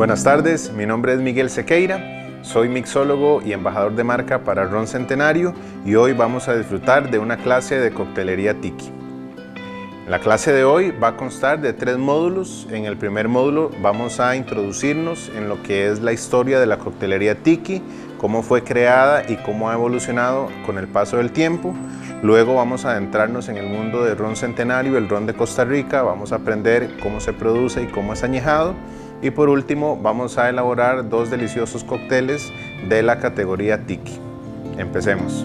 Buenas tardes, mi nombre es Miguel Sequeira, soy mixólogo y embajador de marca para Ron Centenario y hoy vamos a disfrutar de una clase de coctelería tiki. La clase de hoy va a constar de 3 módulos. En el primer módulo vamos a introducirnos en lo que es la historia de la coctelería tiki, cómo fue creada y cómo ha evolucionado con el paso del tiempo. Luego vamos a adentrarnos en el mundo de Ron Centenario, el ron de Costa Rica, vamos a aprender cómo se produce y cómo es añejado. Y por último vamos a elaborar 2 deliciosos cócteles de la categoría tiki. Empecemos.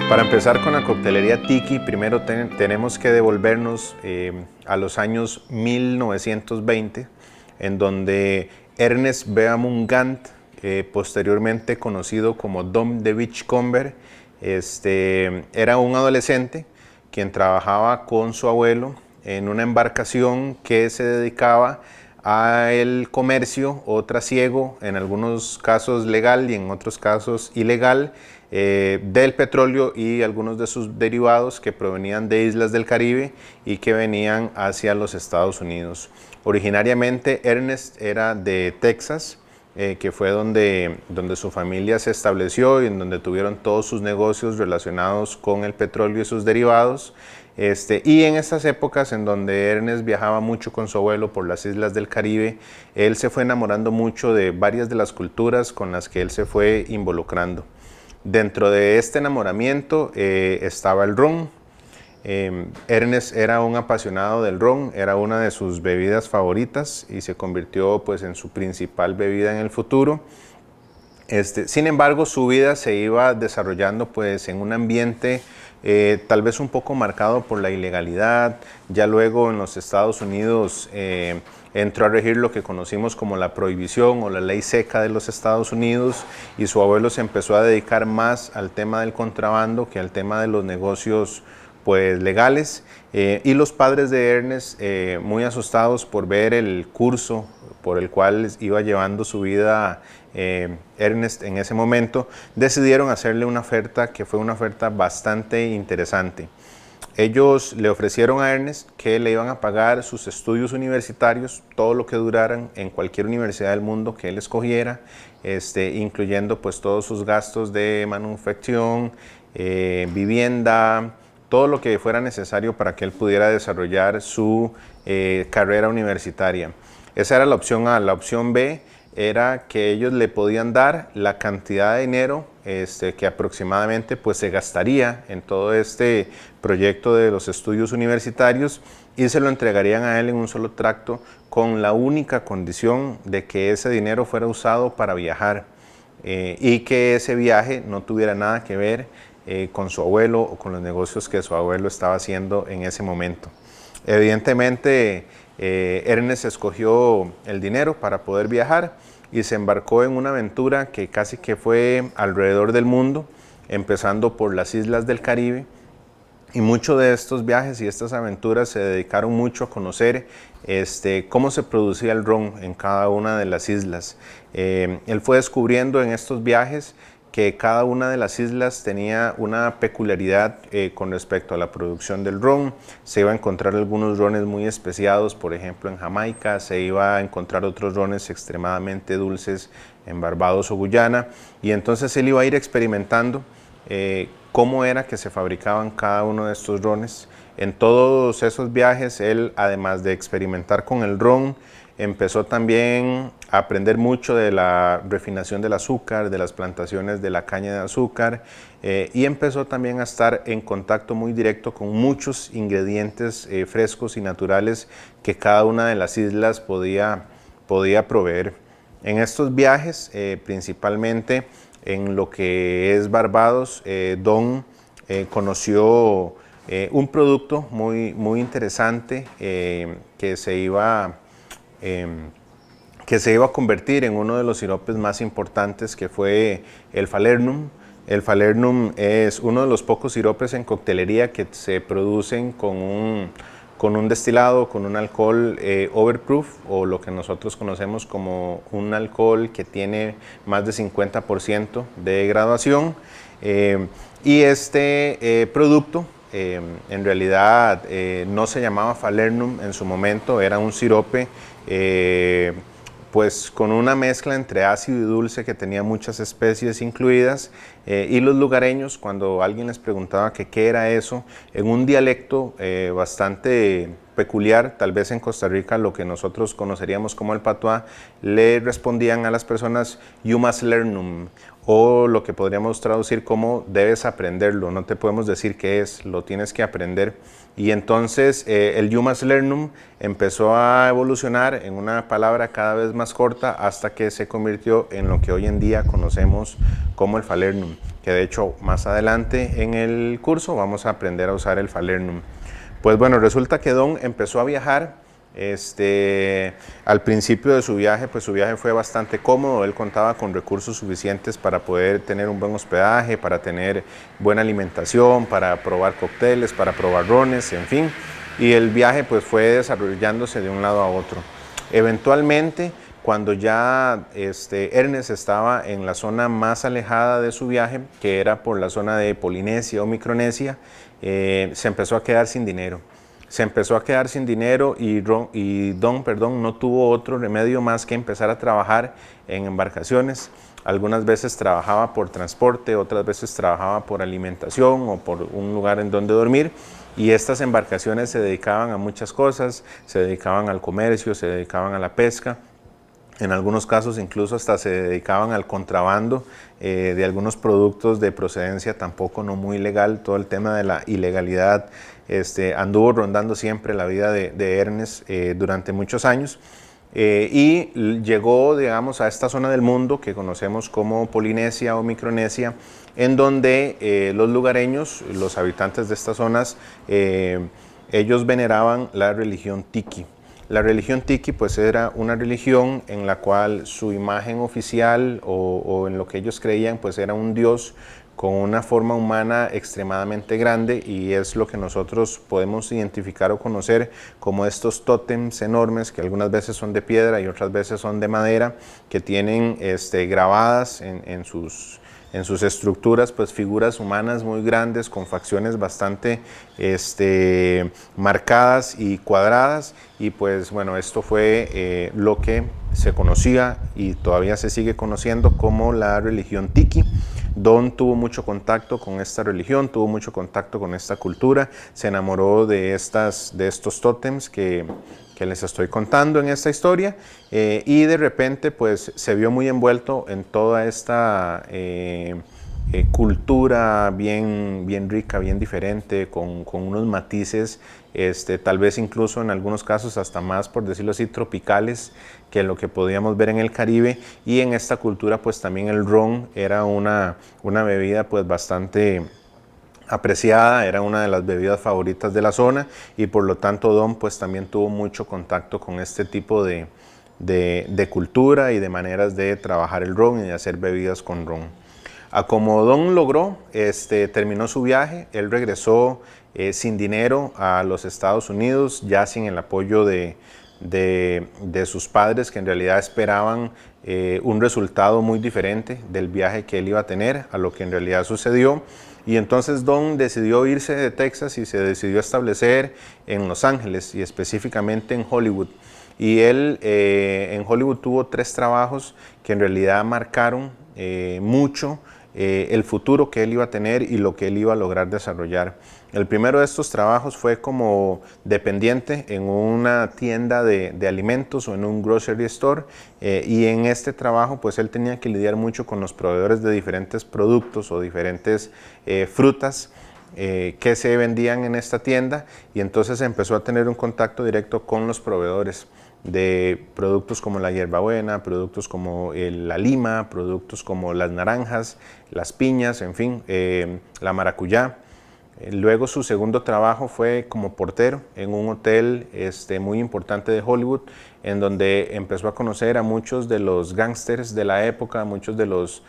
Para empezar con la coctelería tiki, primero tenemos que devolvernos a los años 1920, en donde Ernest Beamon Gant, posteriormente conocido como Dom de Beachcomber, era un adolescente quien trabajaba con su abuelo en una embarcación que se dedicaba al comercio o trasiego, en algunos casos legal y en otros casos ilegal, del petróleo y algunos de sus derivados que provenían de islas del Caribe y que venían hacia los Estados Unidos. Originariamente Ernest era de Texas, que fue donde su familia se estableció y en donde tuvieron todos sus negocios relacionados con el petróleo y sus derivados. Y en estas épocas en donde Ernest viajaba mucho con su abuelo por las islas del Caribe, él se fue enamorando mucho de varias de las culturas con las que él se fue involucrando. Dentro de este enamoramiento estaba el ron. Ernest era un apasionado del ron, era una de sus bebidas favoritas y se convirtió pues en su principal bebida en el futuro. Sin embargo, su vida se iba desarrollando pues en un ambiente tal vez un poco marcado por la ilegalidad. Ya luego en los Estados Unidos entró a regir lo que conocimos como la prohibición o la ley seca de los Estados Unidos, y su abuelo se empezó a dedicar más al tema del contrabando que al tema de los negocios pues legales, y los padres de Ernest, muy asustados por ver el curso por el cual iba llevando su vida Ernest en ese momento, decidieron hacerle una oferta que fue una oferta bastante interesante. Ellos le ofrecieron a Ernest que le iban a pagar sus estudios universitarios, todo lo que duraran en cualquier universidad del mundo que él escogiera, incluyendo pues todos sus gastos de manufacción, vivienda, todo lo que fuera necesario para que él pudiera desarrollar su carrera universitaria. Esa era la opción A. La opción B era que ellos le podían dar la cantidad de dinero que aproximadamente pues se gastaría en todo este proyecto de los estudios universitarios, y se lo entregarían a él en un solo tracto, con la única condición de que ese dinero fuera usado para viajar y que ese viaje no tuviera nada que ver con su abuelo o con los negocios que su abuelo estaba haciendo en ese momento. Evidentemente Ernest escogió el dinero para poder viajar y se embarcó en una aventura que casi que fue alrededor del mundo, empezando por las islas del Caribe. Y muchos de estos viajes y estas aventuras se dedicaron mucho a conocer cómo se producía el ron en cada una de las islas. Él fue descubriendo en estos viajes que cada una de las islas tenía una peculiaridad con respecto a la producción del ron. Se iba a encontrar algunos rones muy especiados, por ejemplo en Jamaica, se iba a encontrar otros rones extremadamente dulces en Barbados o Guyana, y entonces él iba a ir experimentando cómo era que se fabricaban cada uno de estos rones. En todos esos viajes él, además de experimentar con el ron, empezó también a aprender mucho de la refinación del azúcar, de las plantaciones de la caña de azúcar, y empezó también a estar en contacto muy directo con muchos ingredientes frescos y naturales que cada una de las islas podía proveer. En estos viajes, principalmente en lo que es Barbados, Don conoció un producto muy interesante que se iba a convertir en uno de los siropes más importantes, que fue el falernum. El falernum es uno de los pocos siropes en coctelería que se producen con un destilado, con un alcohol overproof, o lo que nosotros conocemos como un alcohol que tiene más de 50% de graduación. Y este producto en realidad no se llamaba falernum en su momento, era un sirope pues con una mezcla entre ácido y dulce que tenía muchas especies incluidas, y los lugareños, cuando alguien les preguntaba que qué era eso, en un dialecto bastante peculiar, tal vez en Costa Rica lo que nosotros conoceríamos como el patuá, le respondían a las personas "you must learnum", o lo que podríamos traducir como "debes aprenderlo", no te podemos decir qué es, lo tienes que aprender. Y entonces el "you must learnum" empezó a evolucionar en una palabra cada vez más corta hasta que se convirtió en lo que hoy en día conocemos como el falernum, que de hecho más adelante en el curso vamos a aprender a usar el falernum. Pues bueno, resulta que Don empezó a viajar. Al principio de su viaje, pues su viaje fue bastante cómodo, él contaba con recursos suficientes para poder tener un buen hospedaje, para tener buena alimentación, para probar cócteles, para probar rones, en fin, y el viaje pues fue desarrollándose de un lado a otro. Eventualmente, cuando ya Ernest estaba en la zona más alejada de su viaje, que era por la zona de Polinesia o Micronesia, se empezó a quedar sin dinero. Se empezó a quedar sin dinero y Don no tuvo otro remedio más que empezar a trabajar en embarcaciones. Algunas veces trabajaba por transporte, otras veces trabajaba por alimentación o por un lugar en donde dormir. Y estas embarcaciones se dedicaban a muchas cosas, se dedicaban al comercio, se dedicaban a la pesca. En algunos casos incluso hasta se dedicaban al contrabando de algunos productos de procedencia tampoco no muy legal. Todo el tema de la ilegalidad anduvo rondando siempre la vida de Ernest durante muchos años. Y llegó, digamos, a esta zona del mundo que conocemos como Polinesia o Micronesia, en donde los lugareños, los habitantes de estas zonas, ellos veneraban la religión Tiki. La religión Tiki pues era una religión en la cual su imagen oficial o en lo que ellos creían pues era un dios con una forma humana extremadamente grande, y es lo que nosotros podemos identificar o conocer como estos tótems enormes que algunas veces son de piedra y otras veces son de madera, que tienen grabadas en sus estructuras pues figuras humanas muy grandes con facciones bastante marcadas y cuadradas. Y pues bueno, esto fue lo que se conocía y todavía se sigue conociendo como la religión Tiki. Don tuvo mucho contacto con esta religión, tuvo mucho contacto con esta cultura, se enamoró de estos tótems que les estoy contando en esta historia, y de repente pues se vio muy envuelto en toda esta cultura bien rica, bien diferente, con unos matices, tal vez incluso en algunos casos hasta más, por decirlo así, tropicales que lo que podíamos ver en el Caribe. Y en esta cultura pues también el ron era una bebida pues bastante apreciada, era una de las bebidas favoritas de la zona, y por lo tanto Don pues también tuvo mucho contacto con este tipo de cultura y de maneras de trabajar el ron y de hacer bebidas con ron. A como Don logró, terminó su viaje, él regresó sin dinero a los Estados Unidos, ya sin el apoyo de sus padres, que en realidad esperaban un resultado muy diferente del viaje que él iba a tener a lo que en realidad sucedió. Y entonces Don decidió irse de Texas y se decidió establecer en Los Ángeles y específicamente en Hollywood. Y él en Hollywood tuvo 3 trabajos que en realidad marcaron mucho el futuro que él iba a tener y lo que él iba a lograr desarrollar. El primero de estos trabajos fue como dependiente en una tienda de alimentos o en un grocery store, y en este trabajo pues él tenía que lidiar mucho con los proveedores de diferentes productos o diferentes frutas que se vendían en esta tienda, y entonces empezó a tener un contacto directo con los proveedores de productos como la hierbabuena, productos como la lima, productos como las naranjas, las piñas, en fin, la maracuyá. Luego su segundo trabajo fue como portero en un hotel muy importante de Hollywood, en donde empezó a conocer a muchos de los gángsters de la época, muchos de los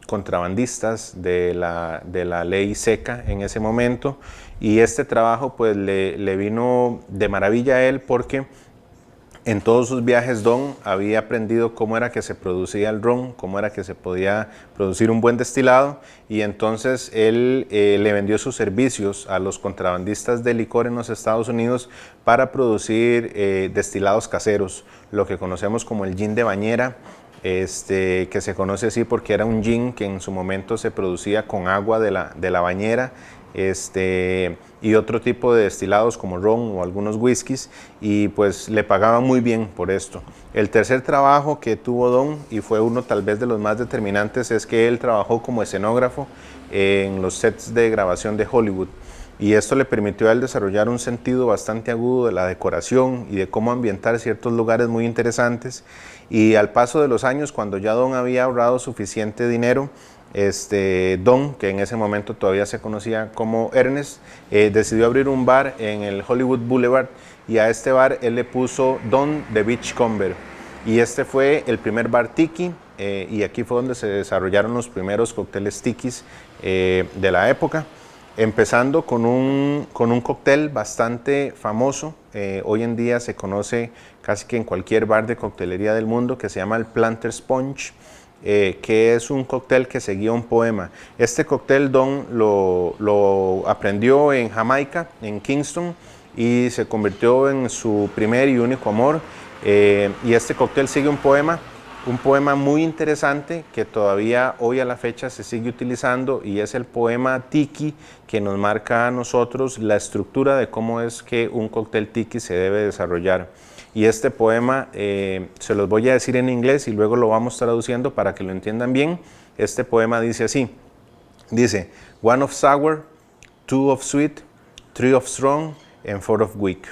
contrabandistas de la ley seca en ese momento. Y este trabajo pues le vino de maravilla a él porque En todos sus viajes, Don había aprendido cómo era que se producía el ron, cómo era que se podía producir un buen destilado, y entonces él le vendió sus servicios a los contrabandistas de licor en los Estados Unidos para producir destilados caseros, lo que conocemos como el gin de bañera, que se conoce así porque era un gin que en su momento se producía con agua de la bañera, y otro tipo de destilados como ron o algunos whiskies, y pues le pagaban muy bien por esto. El tercer trabajo que tuvo Don, y fue uno tal vez de los más determinantes, es que él trabajó como escenógrafo en los sets de grabación de Hollywood, y esto le permitió a él desarrollar un sentido bastante agudo de la decoración y de cómo ambientar ciertos lugares muy interesantes. Y al paso de los años, cuando ya Don había ahorrado suficiente dinero, Don, que en ese momento todavía se conocía como Ernest, decidió abrir un bar en el Hollywood Boulevard, y a este bar él le puso Don the Beachcomber, y este fue el primer bar tiki, y aquí fue donde se desarrollaron los primeros cócteles tikis de la época, empezando con un cóctel bastante famoso. Hoy en día se conoce casi que en cualquier bar de coctelería del mundo, que se llama el Planter's Punch, que es un cóctel que seguía un poema. Este cóctel Don lo aprendió en Jamaica, en Kingston, y se convirtió en su primer y único amor. Y este cóctel sigue un poema muy interesante que todavía hoy a la fecha se sigue utilizando, y es el poema tiki, que nos marca a nosotros la estructura de cómo es que un cóctel tiki se debe desarrollar. Y este poema se los voy a decir en inglés y luego lo vamos traduciendo para que lo entiendan bien. Este poema dice así, dice: one of sour, two of sweet, three of strong, and four of weak.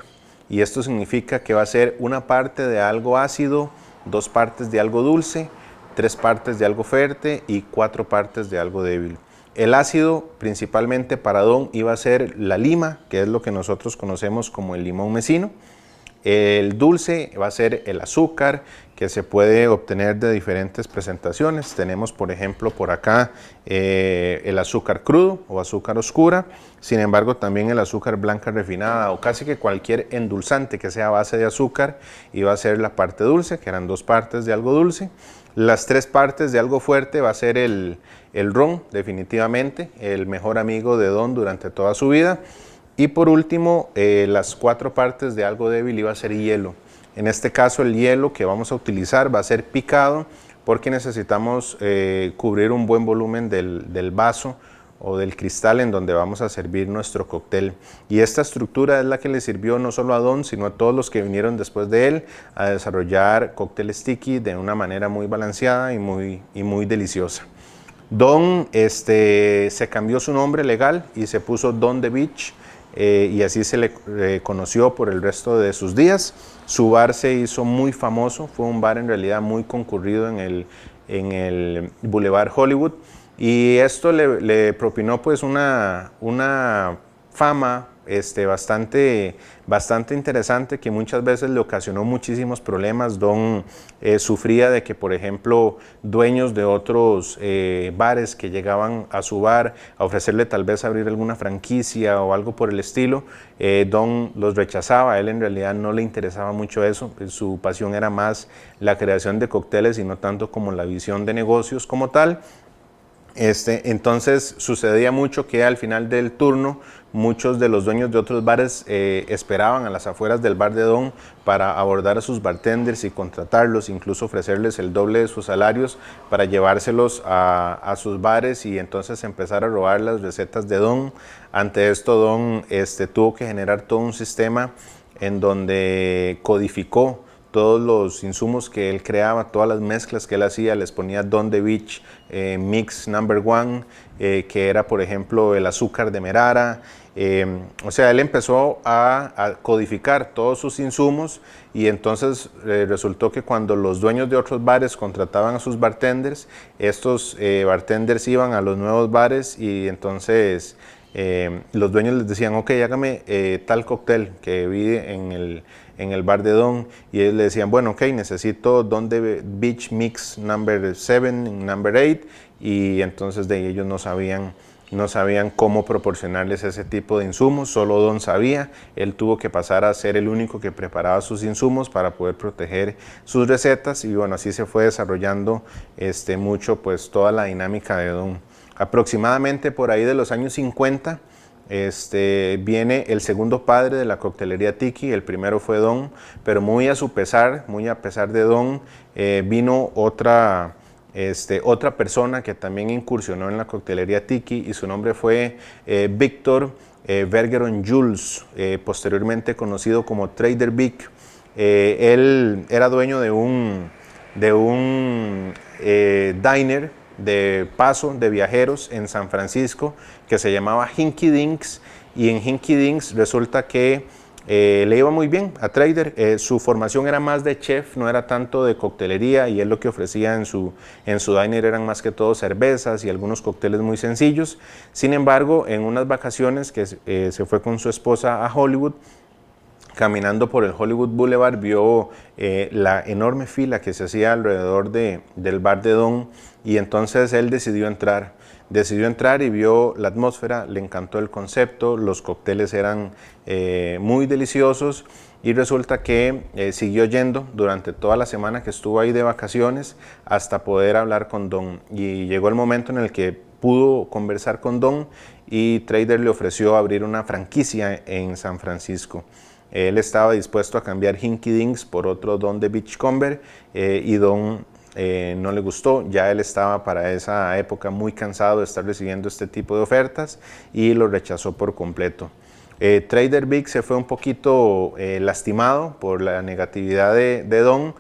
Y esto significa que va a ser una parte de algo ácido, dos partes de algo dulce, tres partes de algo fuerte y cuatro partes de algo débil. El ácido, principalmente para Don, iba a ser la lima, que es lo que nosotros conocemos como el limón mecino. El dulce va a ser el azúcar, que se puede obtener de diferentes presentaciones. Tenemos, por ejemplo, por acá el azúcar crudo o azúcar oscura. Sin embargo, también el azúcar blanca refinada, o casi que cualquier endulzante que sea a base de azúcar, iba a ser la parte dulce, que eran dos partes de algo dulce. Las tres partes de algo fuerte va a ser el ron, definitivamente, el mejor amigo de Don durante toda su vida. Y por último, las cuatro partes de algo débil iba a ser hielo. En este caso, el hielo que vamos a utilizar va a ser picado, porque necesitamos cubrir un buen volumen del vaso o del cristal en donde vamos a servir nuestro cóctel. Y esta estructura es la que le sirvió no solo a Don, sino a todos los que vinieron después de él a desarrollar cócteles tiki de una manera muy balanceada y muy deliciosa. Don se cambió su nombre legal y se puso Don the Beach, y así se le conoció por el resto de sus días. Su bar se hizo muy famoso, fue un bar en realidad muy concurrido en el Boulevard Hollywood, y esto le propinó pues una fama bastante interesante, que muchas veces le ocasionó muchísimos problemas. Don sufría de que, por ejemplo, dueños de otros bares que llegaban a su bar a ofrecerle tal vez abrir alguna franquicia o algo por el estilo, Don los rechazaba. A él en realidad no le interesaba mucho eso, su pasión era más la creación de cócteles y no tanto como la visión de negocios como tal. Entonces sucedía mucho que al final del turno muchos de los dueños de otros bares esperaban a las afueras del bar de Don para abordar a sus bartenders y contratarlos, incluso ofrecerles el doble de sus salarios para llevárselos a sus bares y entonces empezar a robar las recetas de Don. Ante esto Don tuvo que generar todo un sistema en donde codificó todos los insumos que él creaba, todas las mezclas que él hacía, les ponía Don the Beach Mix Number One, que era por ejemplo el azúcar demerara. O sea, él empezó a codificar todos sus insumos, y entonces resultó que cuando los dueños de otros bares contrataban a sus bartenders, estos bartenders iban a los nuevos bares y entonces los dueños les decían: ok, hágame tal cóctel que vi en el bar de Don, y ellos le decían: bueno, ok, necesito Don the Beach Mix Number 7, Number 8, y entonces de ellos no sabían no sabían cómo proporcionarles ese tipo de insumos, solo Don sabía, él tuvo que pasar a ser el único que preparaba sus insumos para poder proteger sus recetas y bueno, así se fue desarrollando mucho pues toda la dinámica de Don. Aproximadamente por ahí de los años 50 viene el segundo padre de la coctelería Tiki, el primero fue Don, pero muy a su pesar, muy a pesar de Don, vino otra persona que también incursionó en la coctelería Tiki y su nombre fue Victor Bergeron Jules, posteriormente conocido como Trader Vic. Él era dueño de un diner de paso de viajeros en San Francisco que se llamaba Hinky Dinks, y en Hinky Dinks resulta que le iba muy bien a Trader. Su formación era más de chef, no era tanto de coctelería, y él lo que ofrecía en su diner eran más que todo cervezas y algunos cócteles muy sencillos. Sin embargo, en unas vacaciones que se fue con su esposa a Hollywood, caminando por el Hollywood Boulevard, vio la enorme fila que se hacía alrededor del bar de Don, y entonces él decidió entrar y vio la atmósfera, le encantó el concepto, los cócteles eran muy deliciosos, y resulta que siguió yendo durante toda la semana que estuvo ahí de vacaciones hasta poder hablar con Don, y llegó el momento en el que pudo conversar con Don y Trader le ofreció abrir una franquicia en San Francisco. Él estaba dispuesto a cambiar Hinky Dinks por otro Don de Beachcomber, y Don no le gustó. Ya él estaba para esa época muy cansado de estar recibiendo este tipo de ofertas y lo rechazó por completo. Trader Vic se fue un poquito lastimado por la negatividad de Don,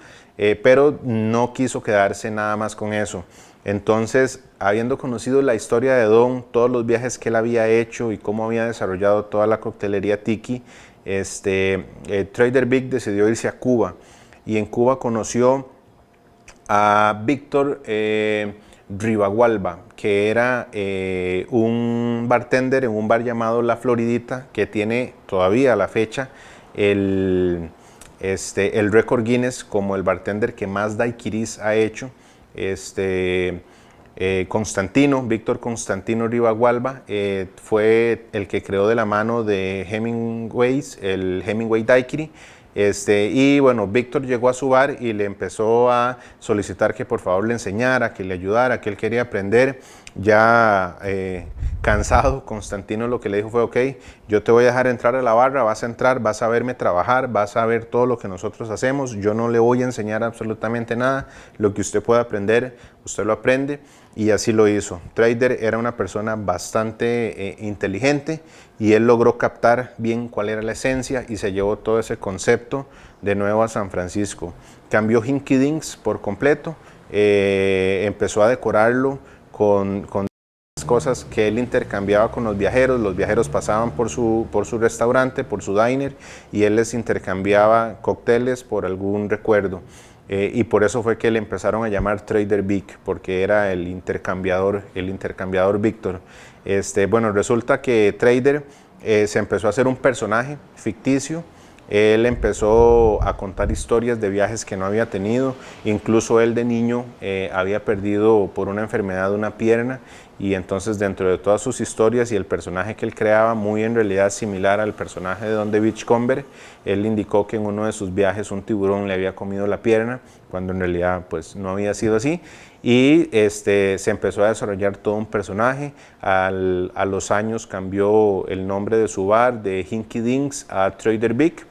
pero no quiso quedarse nada más con eso. Entonces, habiendo conocido la historia de Don, todos los viajes que él había hecho y cómo había desarrollado toda la coctelería Tiki, Trader Vic decidió irse a Cuba, y en Cuba conoció a Víctor Rivagualba, que era un bartender en un bar llamado La Floridita, que tiene todavía a la fecha el récord Guinness como el bartender que más daiquiris ha hecho. Víctor Constantino Rivagualba fue el que creó de la mano de Hemingway el Hemingway Daiquiri. Y bueno, Víctor llegó a su bar y le empezó a solicitar que por favor le enseñara, que le ayudara, que él quería aprender. Ya cansado, Constantino lo que le dijo fue: ok, yo te voy a dejar entrar a la barra, vas a entrar, vas a verme trabajar, vas a ver todo lo que nosotros hacemos, yo no le voy a enseñar absolutamente nada, lo que usted pueda aprender, usted lo aprende. Y así lo hizo. Trader era una persona bastante inteligente, y él logró captar bien cuál era la esencia y se llevó todo ese concepto de nuevo a San Francisco. Cambió Hinky Dinks por completo, empezó a decorarlo con cosas que él intercambiaba con los viajeros pasaban por su restaurante, por su diner, y él les intercambiaba cócteles por algún recuerdo. Y por eso fue que le empezaron a llamar Trader Vic, porque era el intercambiador Víctor. Bueno, resulta que Trader se empezó a hacer un personaje ficticio. Él empezó a contar historias de viajes que no había tenido, incluso él de niño había perdido por una enfermedad una pierna, y entonces dentro de todas sus historias y el personaje que él creaba, muy en realidad similar al personaje de Don de Beachcomber, él indicó que en uno de sus viajes un tiburón le había comido la pierna, cuando en realidad pues no había sido así, y se empezó a desarrollar todo un personaje. A los años cambió el nombre de su bar de Hinky Dinks a Trader Vic,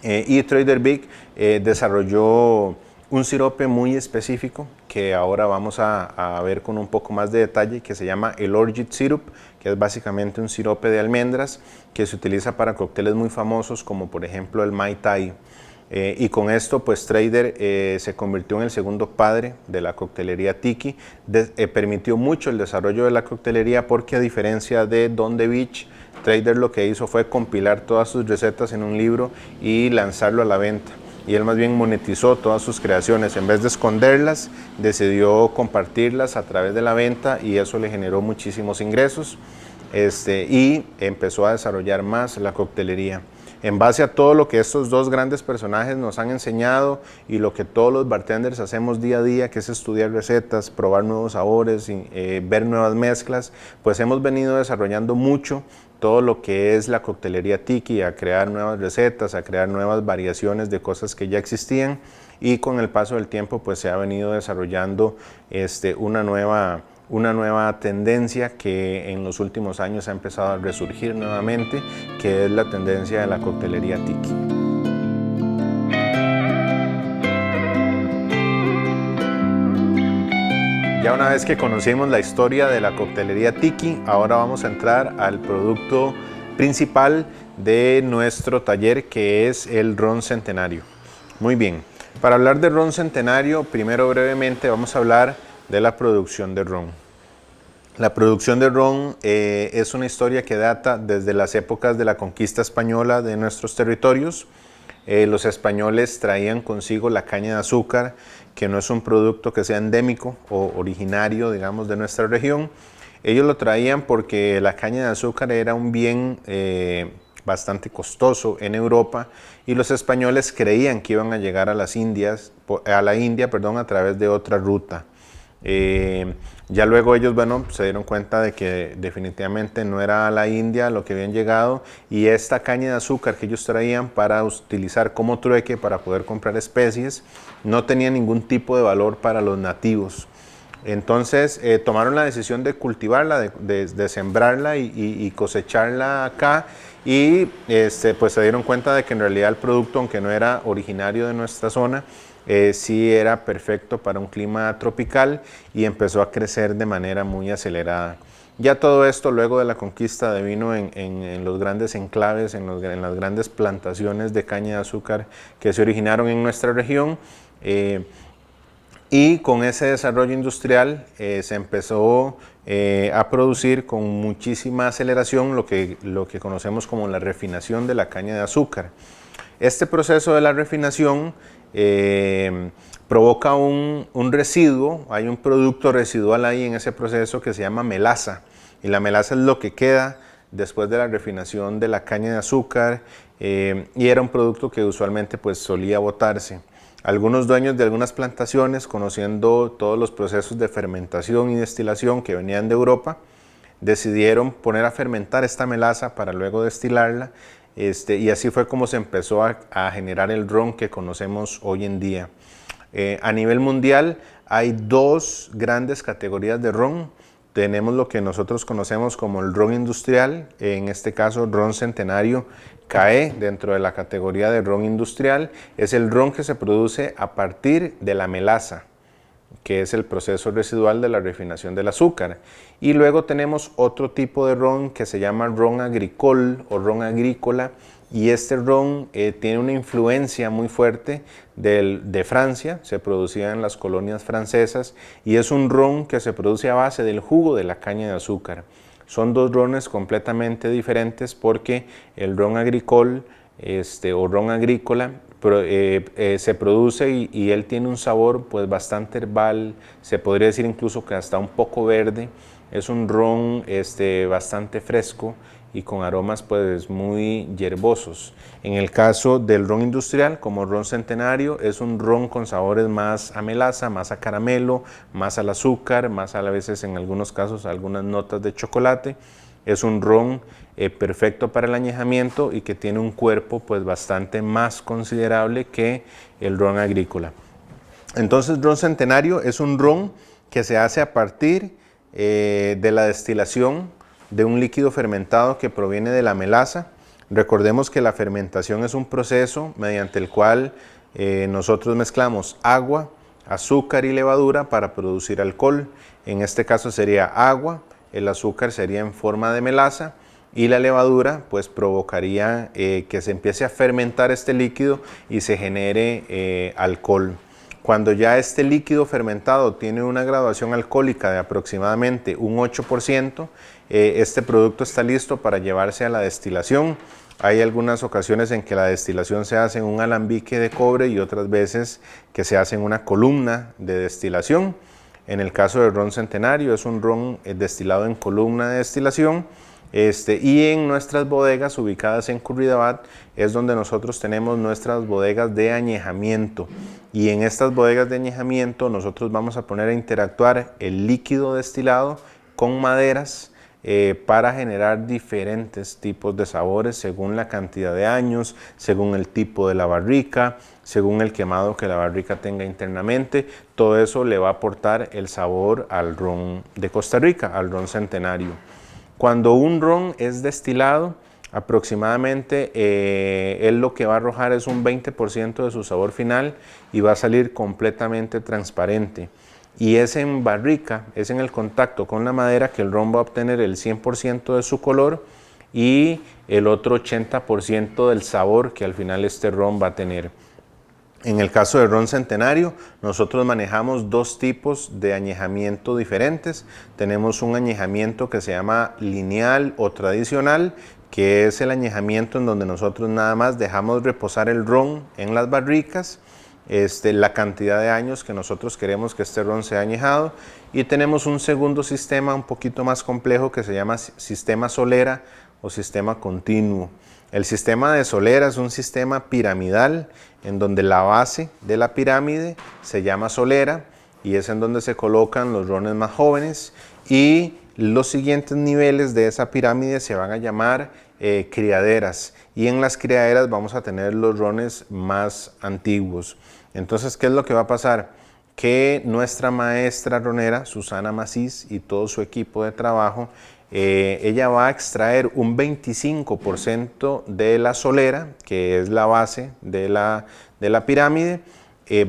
y Trader Vic desarrolló un sirope muy específico que ahora vamos a ver con un poco más de detalle, que se llama el Orgeat Syrup, que es básicamente un sirope de almendras que se utiliza para cócteles muy famosos como por ejemplo el Mai Tai. Y con esto pues Trader se convirtió en el segundo padre de la coctelería Tiki. Permitió mucho el desarrollo de la coctelería, porque a diferencia de Don de Beach, Trader lo que hizo fue compilar todas sus recetas en un libro y lanzarlo a la venta. Y él más bien monetizó todas sus creaciones. En vez de esconderlas, decidió compartirlas a través de la venta, y eso le generó muchísimos ingresos, y empezó a desarrollar más la coctelería. En base a todo lo que estos dos grandes personajes nos han enseñado y lo que todos los bartenders hacemos día a día, que es estudiar recetas, probar nuevos sabores, y, ver nuevas mezclas, pues hemos venido desarrollando mucho todo lo que es la coctelería tiki, a crear nuevas recetas, a crear nuevas variaciones de cosas que ya existían, y con el paso del tiempo pues se ha venido desarrollando una nueva tendencia que en los últimos años ha empezado a resurgir nuevamente, que es la tendencia de la coctelería tiki. Ya una vez que conocimos la historia de la coctelería tiki, ahora vamos a entrar al producto principal de nuestro taller, que es el ron centenario. Muy bien, para hablar de ron centenario, primero brevemente vamos a hablar de la producción de ron. La producción de ron es una historia que data desde las épocas de la conquista española de nuestros territorios. Los españoles traían consigo la caña de azúcar, que no es un producto que sea endémico o originario, digamos, de nuestra región. Ellos lo traían porque la caña de azúcar era un bien bastante costoso en Europa, y los españoles creían que iban a llegar a la India, a través de otra ruta. Ya luego ellos, bueno, se dieron cuenta de que definitivamente no era a la India lo que habían llegado, y esta caña de azúcar que ellos traían para utilizar como trueque para poder comprar especies no tenía ningún tipo de valor para los nativos. Entonces tomaron la decisión de cultivarla, de sembrarla y cosecharla acá, y pues se dieron cuenta de que en realidad el producto, aunque no era originario de nuestra zona, sí era perfecto para un clima tropical, y empezó a crecer de manera muy acelerada. Ya todo esto luego de la conquista vino en los grandes enclaves, en las grandes plantaciones de caña de azúcar que se originaron en nuestra región, y con ese desarrollo industrial se empezó a producir con muchísima aceleración lo que conocemos como la refinación de la caña de azúcar. Este proceso de la refinación provoca un residuo, hay un producto residual ahí en ese proceso que se llama melaza, y la melaza es lo que queda después de la refinación de la caña de azúcar, y era un producto que usualmente pues solía botarse. Algunos dueños de algunas plantaciones, conociendo todos los procesos de fermentación y destilación que venían de Europa, decidieron poner a fermentar esta melaza para luego destilarla, y así fue como se empezó a generar el ron que conocemos hoy en día. A nivel mundial hay dos grandes categorías de ron. Tenemos lo que nosotros conocemos como el ron industrial, en este caso ron centenario cae dentro de la categoría de ron industrial. Es el ron que se produce a partir de la melaza, que es el proceso residual de la refinación del azúcar. Y luego tenemos otro tipo de ron que se llama ron agricole o ron agrícola, y este ron tiene una influencia muy fuerte de Francia, se producía en las colonias francesas, y es un ron que se produce a base del jugo de la caña de azúcar. Son dos rones completamente diferentes, porque el ron agricole o ron agrícola se produce y él tiene un sabor pues bastante herbal, se podría decir incluso que hasta un poco verde. Es un ron bastante fresco y con aromas pues muy hierbosos. En el caso del ron industrial, como ron centenario, es un ron con sabores más a melaza, más a caramelo, más al azúcar, más a veces en algunos casos algunas notas de chocolate. Es un ron perfecto para el añejamiento y que tiene un cuerpo pues bastante más considerable que el ron agrícola. Entonces, ron centenario es un ron que se hace a partir de la destilación de un líquido fermentado que proviene de la melaza. Recordemos que la fermentación es un proceso mediante el cual nosotros mezclamos agua, azúcar y levadura para producir alcohol. En este caso sería agua, el azúcar sería en forma de melaza, y la levadura pues provocaría que se empiece a fermentar este líquido y se genere alcohol. Cuando ya este líquido fermentado tiene una graduación alcohólica de aproximadamente un 8%, este producto está listo para llevarse a la destilación. Hay algunas ocasiones en que la destilación se hace en un alambique de cobre y otras veces que se hace en una columna de destilación. En el caso del ron centenario es un ron destilado en columna de destilación, Y en nuestras bodegas ubicadas en Curridabat es donde nosotros tenemos nuestras bodegas de añejamiento. Y en estas bodegas de añejamiento nosotros vamos a poner a interactuar el líquido destilado con maderas para generar diferentes tipos de sabores según la cantidad de años, según el tipo de la barrica, según el quemado que la barrica tenga internamente. Todo eso le va a aportar el sabor al ron de Costa Rica, al ron centenario. Cuando un ron es destilado, aproximadamente él lo que va a arrojar es un 20% de su sabor final y va a salir completamente transparente. Y es en barrica, es en el contacto con la madera que el ron va a obtener el 100% de su color y el otro 80% del sabor que al final este ron va a tener. En el caso del ron centenario, nosotros manejamos dos tipos de añejamiento diferentes. Tenemos un añejamiento que se llama lineal o tradicional, que es el añejamiento en donde nosotros nada más dejamos reposar el ron en las barricas, la cantidad de años que nosotros queremos que este ron sea añejado. Y tenemos un segundo sistema un poquito más complejo que se llama sistema solera o sistema continuo. El sistema de solera es un sistema piramidal en donde la base de la pirámide se llama solera y es en donde se colocan los rones más jóvenes, y los siguientes niveles de esa pirámide se van a llamar criaderas, y en las criaderas vamos a tener los rones más antiguos. Entonces, ¿qué es lo que va a pasar? Que nuestra maestra ronera, Susana Macís, y todo su equipo de trabajo, ella va a extraer un 25% de la solera, que es la base de la pirámide.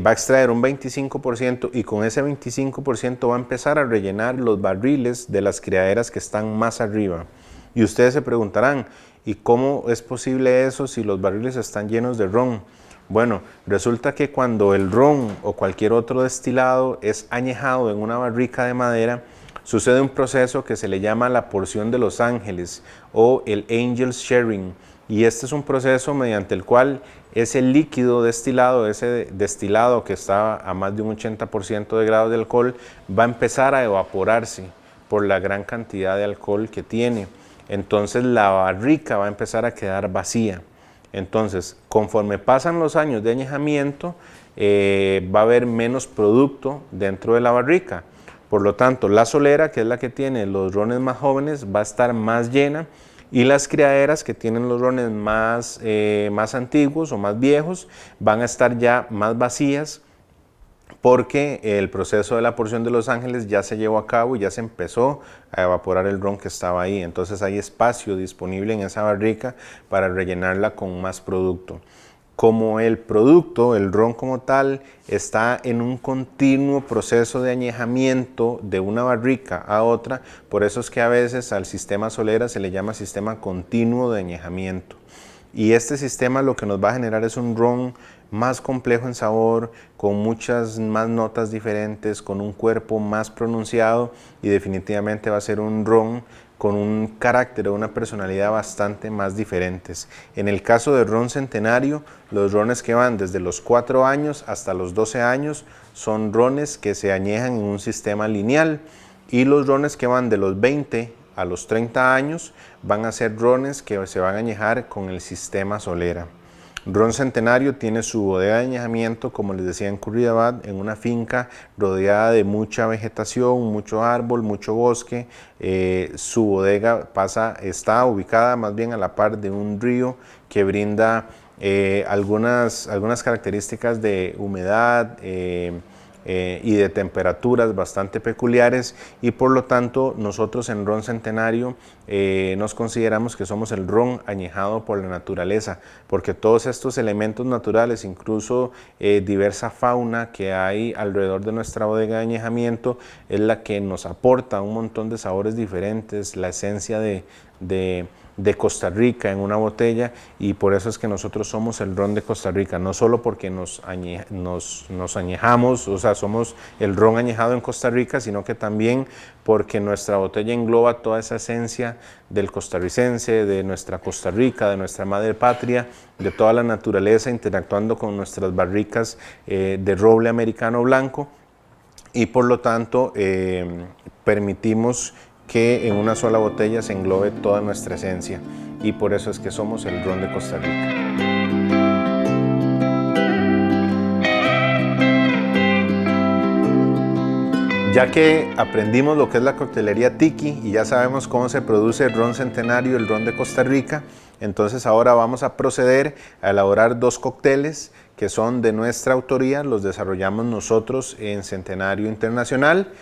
Va a extraer un 25% y con ese 25% va a empezar a rellenar los barriles de las criaderas que están más arriba. Y ustedes se preguntarán, ¿y cómo es posible eso si los barriles están llenos de ron? Bueno, resulta que cuando el ron o cualquier otro destilado es añejado en una barrica de madera, sucede un proceso que se le llama la porción de los ángeles o el Angel's Sharing. Y este es un proceso mediante el cual ese líquido destilado, ese destilado que está a más de un 80% de grados de alcohol, va a empezar a evaporarse por la gran cantidad de alcohol que tiene. Entonces la barrica va a empezar a quedar vacía. Entonces, conforme pasan los años de añejamiento, va a haber menos producto dentro de la barrica. Por lo tanto, la solera, que es la que tiene los rones más jóvenes, va a estar más llena, y las criaderas, que tienen los rones más antiguos o más viejos, van a estar ya más vacías, porque el proceso de la porción de los ángeles ya se llevó a cabo y ya se empezó a evaporar el ron que estaba ahí. Entonces hay espacio disponible en esa barrica para rellenarla con más producto. Como el producto, el ron como tal, está en un continuo proceso de añejamiento de una barrica a otra, por eso es que a veces al sistema solera se le llama sistema continuo de añejamiento. Y este sistema lo que nos va a generar es un ron más complejo en sabor, con muchas más notas diferentes, con un cuerpo más pronunciado, y definitivamente va a ser un ron con un carácter o una personalidad bastante más diferentes. En el caso del ron centenario, los rones que van desde los 4 años hasta los 12 años son rones que se añejan en un sistema lineal, y los rones que van de los 20 a los 30 años van a ser rones que se van a añejar con el sistema solera. Ron Centenario tiene su bodega de añejamiento, como les decía, en Curridabat, en una finca rodeada de mucha vegetación, mucho árbol, mucho bosque. Su bodega está ubicada más bien a la par de un río que brinda algunas características de humedad y de temperaturas bastante peculiares, y por lo tanto nosotros en Ron Centenario nos consideramos que somos el ron añejado por la naturaleza, porque todos estos elementos naturales, incluso diversa fauna que hay alrededor de nuestra bodega de añejamiento, es la que nos aporta un montón de sabores diferentes, la esencia de Costa Rica en una botella, y por eso es que nosotros somos el ron de Costa Rica, no solo porque nos añejamos, o sea, somos el ron añejado en Costa Rica, sino que también porque nuestra botella engloba toda esa esencia del costarricense, de nuestra Costa Rica, de nuestra madre patria, de toda la naturaleza interactuando con nuestras barricas de roble americano blanco, y por lo tanto permitimos que en una sola botella se englobe toda nuestra esencia, y por eso es que somos el ron de Costa Rica. Ya que aprendimos lo que es la coctelería Tiki y ya sabemos cómo se produce el ron centenario, el ron de Costa Rica, entonces ahora vamos a proceder a elaborar dos cócteles que son de nuestra autoría, los desarrollamos nosotros en Centenario Internacional,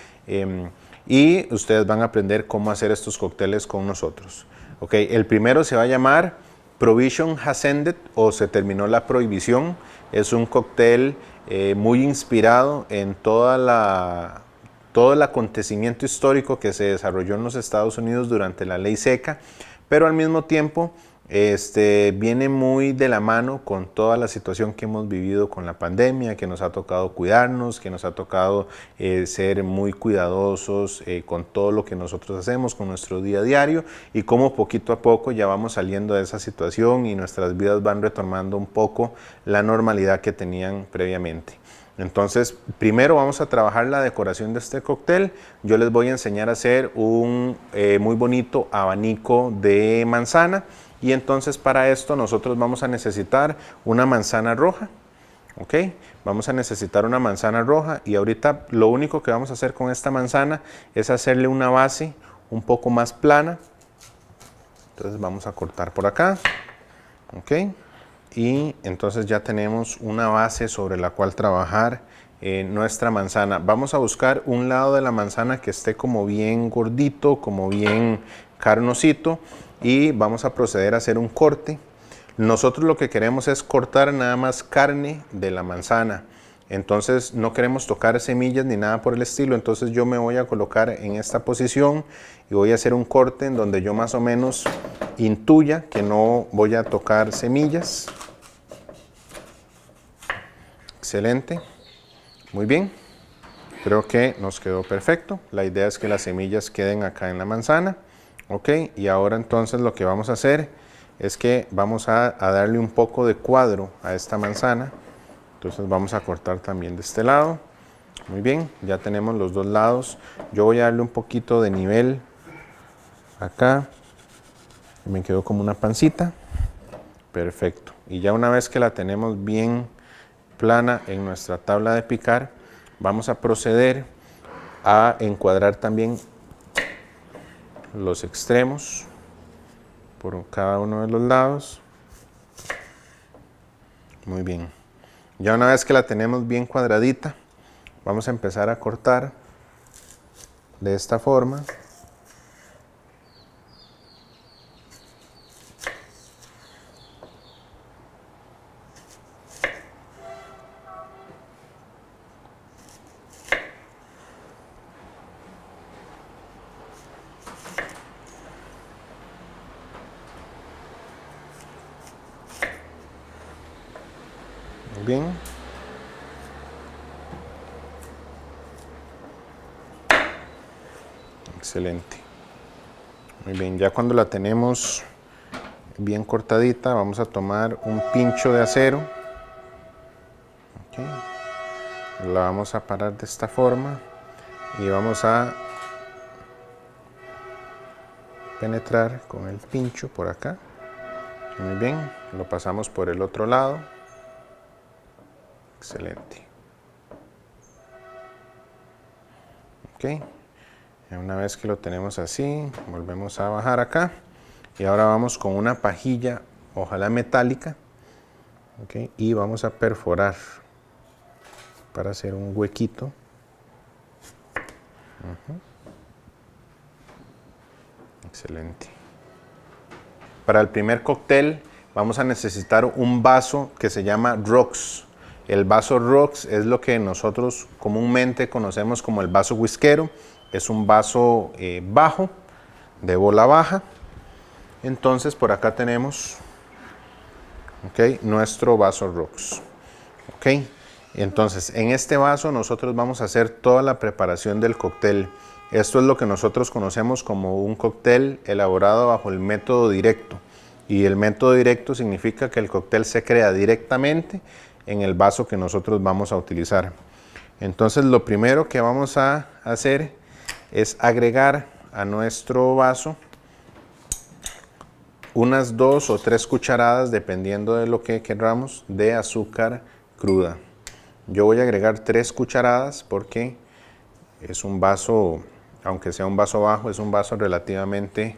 y ustedes van a aprender cómo hacer estos cócteles con nosotros. Okay, el primero se va a llamar Prohibition Has Ended, o Se Terminó la Prohibición. Es un cóctel muy inspirado en todo el acontecimiento histórico que se desarrolló en los Estados Unidos durante la ley seca, pero al mismo tiempo viene muy de la mano con toda la situación que hemos vivido con la pandemia, que nos ha tocado cuidarnos, que nos ha tocado ser muy cuidadosos con todo lo que nosotros hacemos, con nuestro día a diario, y cómo poquito a poco ya vamos saliendo de esa situación y nuestras vidas van retomando un poco la normalidad que tenían previamente. Entonces, primero vamos a trabajar la decoración de este cóctel. Yo les voy a enseñar a hacer un muy bonito abanico de manzana, y entonces para esto nosotros vamos a necesitar una manzana roja. ¿Ok? Vamos a necesitar una manzana roja, y ahorita lo único que vamos a hacer con esta manzana es hacerle una base un poco más plana. Entonces vamos a cortar por acá. ¿Ok? Y entonces ya tenemos una base sobre la cual trabajar nuestra manzana. Vamos a buscar un lado de la manzana que esté como bien gordito, como bien carnosito, y vamos a proceder a hacer un corte. Nosotros lo que queremos es cortar nada más carne de la manzana, entonces no queremos tocar semillas ni nada por el estilo. Entonces yo me voy a colocar en esta posición y voy a hacer un corte en donde yo más o menos intuya que no voy a tocar semillas. Excelente, muy bien, creo que nos quedó perfecto. La idea es que las semillas queden acá en la manzana. Ok, y ahora entonces lo que vamos a hacer es que vamos a darle un poco de cuadro a esta manzana. Entonces vamos a cortar también de este lado. Muy bien, ya tenemos los dos lados. Yo voy a darle un poquito de nivel acá. Me quedó como una pancita. Perfecto. Y ya una vez que la tenemos bien plana en nuestra tabla de picar, vamos a proceder a encuadrar también los extremos por cada uno de los lados. Muy bien, ya una vez que la tenemos bien cuadradita, vamos a empezar a cortar de esta forma. Bien, excelente. Muy bien, ya cuando la tenemos bien cortadita, vamos a tomar un pincho de acero. Okay. La vamos a parar de esta forma y vamos a penetrar con el pincho por acá. Muy bien, lo pasamos por el otro lado. Excelente. Ok, una vez que lo tenemos así, volvemos a bajar acá, y ahora vamos con una pajilla, ojalá metálica, okay, y vamos a perforar para hacer un huequito. Excelente. Para el primer cóctel vamos a necesitar un vaso que se llama rocks. El vaso rocks es lo que nosotros comúnmente conocemos como el vaso whiskero. Es un vaso bajo, de bola baja. Entonces por acá tenemos, okay, nuestro vaso rocks. Okay. Entonces en este vaso nosotros vamos a hacer toda la preparación del cóctel. Esto es lo que nosotros conocemos como un cóctel elaborado bajo el método directo. Y el método directo significa que el cóctel se crea directamente en el vaso que nosotros vamos a utilizar. Entonces lo primero que vamos a hacer es agregar a nuestro vaso unas 2 o 3 cucharadas, dependiendo de lo que queramos, de azúcar cruda. Yo voy a agregar 3 cucharadas porque es un vaso, aunque sea un vaso bajo, es un vaso relativamente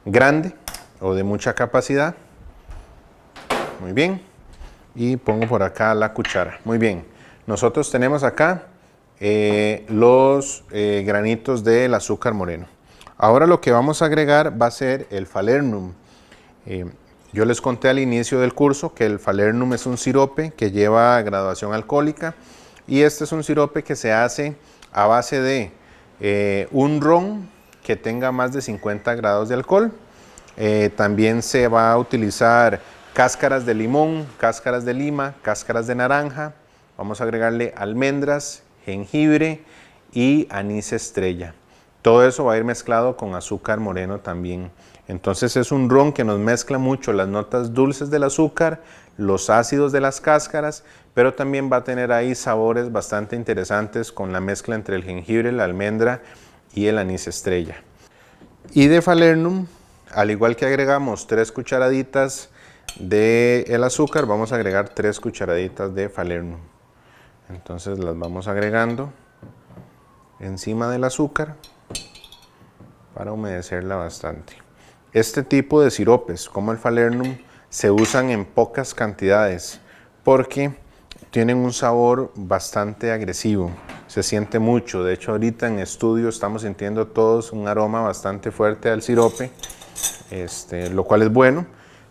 grande o de mucha capacidad. Muy bien. Y pongo por acá la cuchara. Muy bien. Nosotros tenemos acá los granitos del azúcar moreno. Ahora lo que vamos a agregar va a ser el falernum. Yo les conté al inicio del curso que el falernum es un sirope que lleva graduación alcohólica, y este es un sirope que se hace a base de un ron que tenga más de 50 grados de alcohol. También se va a utilizar cáscaras de limón, cáscaras de lima, cáscaras de naranja. Vamos a agregarle almendras, jengibre y anís estrella. Todo eso va a ir mezclado con azúcar moreno también. Entonces es un ron que nos mezcla mucho las notas dulces del azúcar, los ácidos de las cáscaras, pero también va a tener ahí sabores bastante interesantes con la mezcla entre el jengibre, la almendra y el anís estrella. Y de falernum, al igual que agregamos 3 cucharaditas del azúcar, vamos a agregar 3 cucharaditas de falernum. Entonces las vamos agregando encima del azúcar para humedecerla bastante. Este tipo de siropes, como el falernum, se usan en pocas cantidades porque tienen un sabor bastante agresivo. Se siente mucho. De hecho, ahorita en estudio estamos sintiendo todos un aroma bastante fuerte al sirope, lo cual es bueno,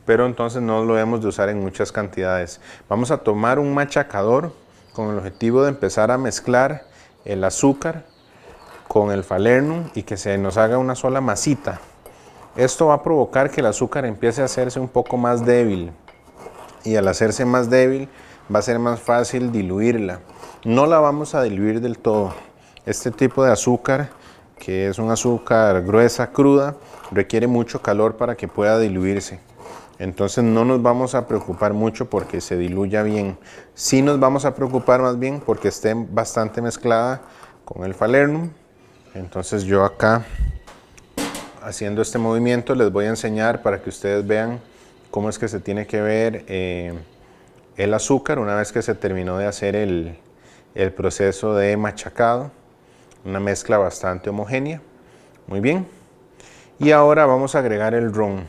pero entonces no lo debemos de usar en muchas cantidades. Vamos a tomar un machacador con el objetivo de empezar a mezclar el azúcar con el falernum y que se nos haga una sola masita. Esto va a provocar que el azúcar empiece a hacerse un poco más débil, y al hacerse más débil va a ser más fácil diluirla. No la vamos a diluir del todo. Este tipo de azúcar, que es un azúcar gruesa, cruda, requiere mucho calor para que pueda diluirse. Entonces no nos vamos a preocupar mucho porque se diluya bien. Sí nos vamos a preocupar más bien porque esté bastante mezclada con el falernum. Entonces yo acá, haciendo este movimiento, les voy a enseñar para que ustedes vean cómo es que se tiene que ver el azúcar una vez que se terminó de hacer el proceso de machacado. Una mezcla bastante homogénea. Muy bien. Y ahora vamos a agregar el ron.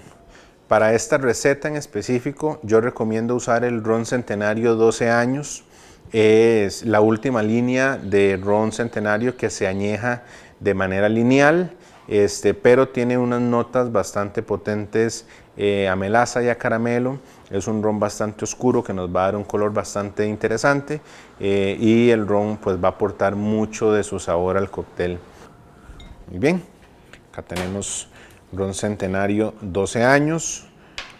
Para esta receta en específico, yo recomiendo usar el ron Centenario 12 años. Es la última línea de ron Centenario que se añeja de manera lineal, pero tiene unas notas bastante potentes a melaza y a caramelo. Es un ron bastante oscuro que nos va a dar un color bastante interesante, y el ron pues va a aportar mucho de su sabor al cóctel. Muy bien, acá tenemos ron Centenario 12 años.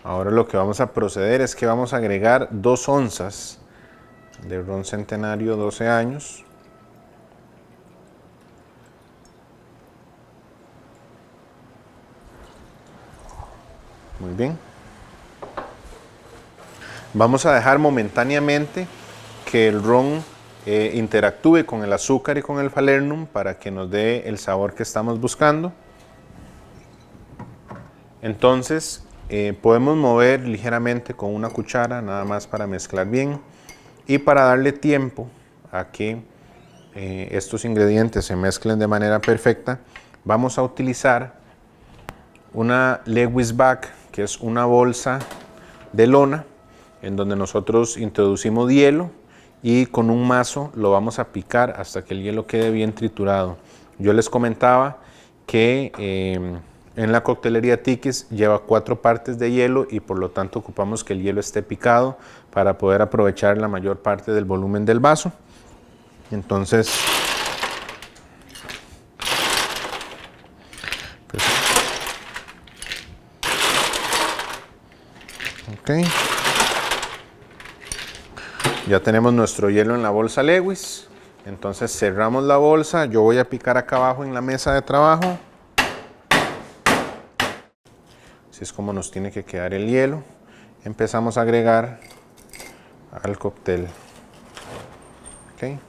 Ahora lo que vamos a proceder es que vamos a agregar 2 onzas de ron Centenario 12 años. Muy bien. Vamos a dejar momentáneamente que el ron interactúe con el azúcar y con el falernum para que nos dé el sabor que estamos buscando. Entonces podemos mover ligeramente con una cuchara, nada más para mezclar bien y para darle tiempo a que estos ingredientes se mezclen de manera perfecta. Vamos a utilizar una Lewis Bag, que es una bolsa de lona en donde nosotros introducimos hielo y con un mazo lo vamos a picar hasta que el hielo quede bien triturado. Yo les comentaba que en la coctelería Tikis lleva 4 partes de hielo y por lo tanto ocupamos que el hielo esté picado para poder aprovechar la mayor parte del volumen del vaso. Entonces, ok. Ya tenemos nuestro hielo en la bolsa Lewis. Entonces cerramos la bolsa. Yo voy a picar acá abajo en la mesa de trabajo. Así es como nos tiene que quedar el hielo. Empezamos a agregar al cóctel. Okay.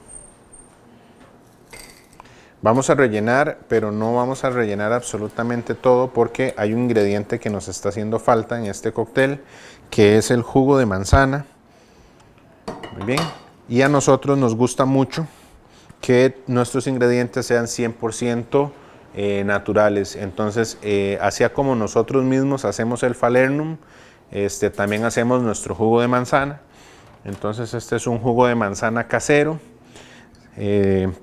Vamos a rellenar, pero no vamos a rellenar absolutamente todo porque hay un ingrediente que nos está haciendo falta en este cóctel, que es el jugo de manzana. Muy bien. Y a nosotros nos gusta mucho que nuestros ingredientes sean 100% naturales. Entonces, así como nosotros mismos hacemos el falernum, también hacemos nuestro jugo de manzana. Entonces, este es un jugo de manzana casero.